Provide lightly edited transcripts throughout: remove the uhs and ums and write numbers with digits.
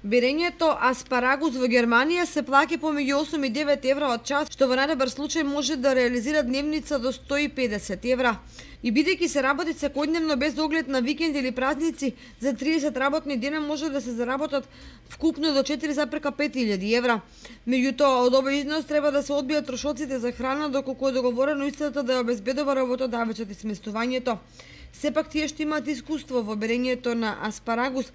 Берењето аспарагус во Германија се плаќа помеѓу 8 и 9 евра од час, што во најдобар случај може да реализира дневница до 150 евра. И бидејќи се работи секојдневно без оглед на викенд или празници, за 30 работни дена може да се заработат вкупно до 4,5 евра. Меѓутоа, од овој износ треба да се одбијат трошоците за храна, доколку е договорено истата да ја обезбедува работодавецот и сместувањето. Сепак тие што имаат искуство во берењето на аспарагус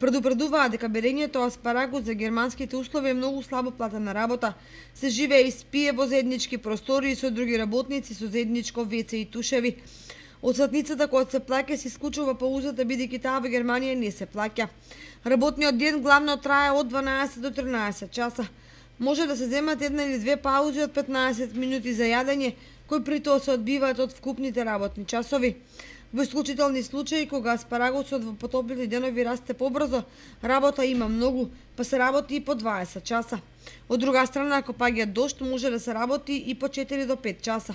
предупредуваат дека берењето аспарагус за германските услови е многу слабо платена работа. Се живее и спие во заеднички простории со други работници, со заедничко веце и тушеви. Отсатницата која се плаќа се исклучува по узата, бидејќи таа во Германија не се плаќа. Работниот ден главно трае од 12 до 13 часа. Може да се земат една или две паузи од 15 минути за јадење, кои при тоа се одбиваат од вкупните работни часови. Во исклучителни случаи, кога аспарагусот во потоплите денови расте побрзо, работа има многу, па се работи и по 20 часа. Од друга страна, ако паѓа дожд, може да се работи и по 4 до 5 часа.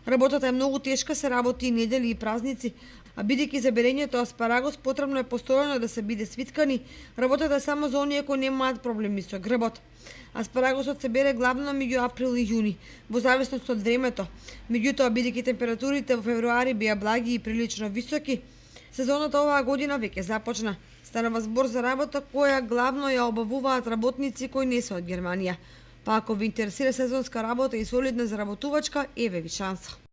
Работата е многу тешка, се работи и недели и празници, а бидејќи за берењето аспарагус потребно е постојано да се биде свиткани, работата е само за оние кои немаат проблеми со грбот. Аспарагусот се бере главно меѓу април и јуни, во зависност од времето. Меѓутоа, бидејќи температурите во февруари беа благи и прилично високи, сезоната оваа година веќе започна. Станува збор за работа која главно ја обавуваат работници кои не се од Германија. Па ако ви интересира сезонска работа и солидна заработувачка, еве ви шанса.